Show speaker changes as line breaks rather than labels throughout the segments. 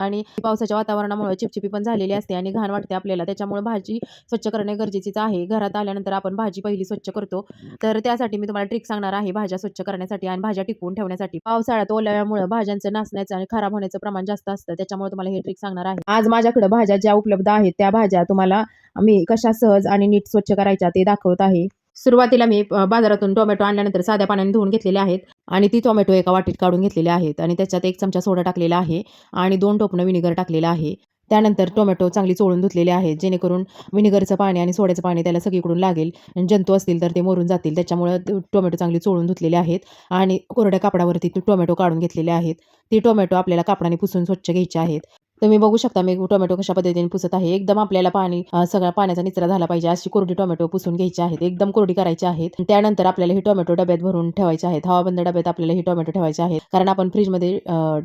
आणि पावसाच्या वातावरणामुळे चिपचिपी पण झालेली असते आणि घाण वाटते आपल्याला. त्याच्यामुळे भाजी स्वच्छ करणे गरजेचेच आहे. घरात आल्यानंतर आपण भाजी पहिली स्वच्छ करतो. तर त्यासाठी मी तुम्हाला ट्रिक सांगणार आहे भाज्या स्वच्छ करण्यासाठी आणि भाज्या टिकवून ठेवण्यासाठी. पावसाळ्यात ओल्याव्यामुळे भाज्यांचं नासण्याचं आणि खराब होण्याचं प्रमाण जास्त असतं. त्याच्यामुळे तुम्हाला हे ट्रिक सांगणार आहे. आज माझ्याकडे भाज्या ज्या उपलब्ध आहेत त्या भाज्या तुम्हाला मी कशा सहज आणि नीट स्वच्छ करायच्या ते दाखवत आहे. सुरुवातीला मी बाजारातून टोमॅटो आणल्यानंतर साध्या पाण्याने धुवून घेतलेले आहेत आणि ती टोमॅटो एका वाटीत काढून घेतलेले आहेत आणि त्याच्यात 1 चमचा सोडा टाकलेला आहे आणि 2 टोपणं व्हिनेगर टाकलेलं आहे. त्यानंतर टोमॅटो चांगली चोळून धुतलेले आहेत, जेणेकरून व्हिनेगरचं पाणी आणि सोड्याचं पाणी त्याला सगळीकडून लागेल. जंतू असतील तर ते मरून जातील. त्याच्यामुळं टोमॅटो चांगली चोळून धुतलेले आहेत आणि कोरड्या कापडावरती टोमॅटो काढून घेतलेले आहेत. ती टोमॅटो आपल्याला कापडाने पुसून स्वच्छ घ्यायचे आहेत. तुम्ही बघू शकता मी टोमॅटो कशा पद्धतीने पुसत आहे. एकदम आपल्याला पाणी सगळा पाण्याचा निचरा झाला पाहिजे अशी कोरडी टोमॅटो पुसून घ्यायची आहेत. एकदम कोरडी करायची आहेत. त्यानंतर आपल्याला ही टोमॅटो डब्यात भरून ठेवायचे आहेत. हवाबंद डब्यात आपल्याला ही टोमॅटो ठेवायचे आहेत. कारण आपण फ्रीजमध्ये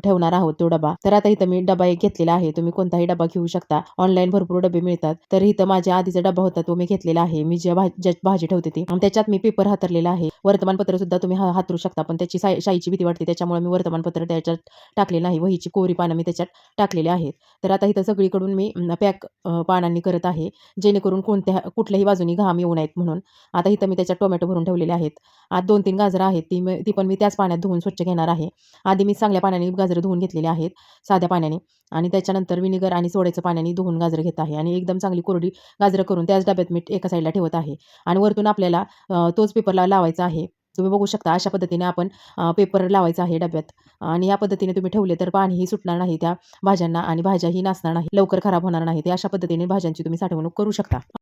ठेवणार आहोत तो डबा. तर आता इथं मी डबा एक घेतलेला आहे. तुम्ही कोणताही डबा घेऊ शकता. ऑनलाईन भरपूर डबे मिळतात. तर इथं माझ्या आधीचा डबा होता तो मी घेतलेला आहे. मी ज्यात भाजी ठेवते ती. त्याच्यात मी पेपर हातरलेला आहे. वर्तमानपत्र सुद्धा तुम्ही हातरू शकता. पण त्याची शाईची भीती वाटते. त्याच्यामुळे मी वर्तमानपत्र त्याच्यात टाकले नाही. वहीची कोरी पानं मी त्याच्यात टाकलेली आहेत. तर आता इथं सगळीकडून मी पॅक पानांनी करत आहे, जेणेकरून कुठल्याही बाजूनी घाम येऊ नयेत म्हणून. आता इथं मी त्याच्यात टोमॅटो भरून ठेवलेले आहेत. आज 2-3 गाजरं आहेत, ती पण मी त्याच पाण्यात धुवून स्वच्छ घेणार आहे. आधी मी चांगल्या पाण्याने गाजरं धुवून घेतलेली आहेत, साध्या पाण्याने आणि त्याच्यानंतर व्हिनेगर आणि सोड्याचं पाण्याने धुवून गाजरं घेत आहे आणि एकदम चांगली कोरडी गाजरं करून त्याच डब्यात मी एका साईडला ठेवत आहे आणि वरतून आपल्याला तोच पेपरला लावायचा आहे. तुम्ही बघू शकता अशा पद्धतीने आपण पेपर लावायचा आहे डब्यात आणि या पद्धतीने तुम्ही ठेवले तर पाणीही सुटणार नाही त्या भाज्यांना आणि भाज्याही नासणार नाही, लवकर खराब होणार नाही. ते अशा पद्धतीने भाज्यांची तुम्ही साठवणूक करू शकता.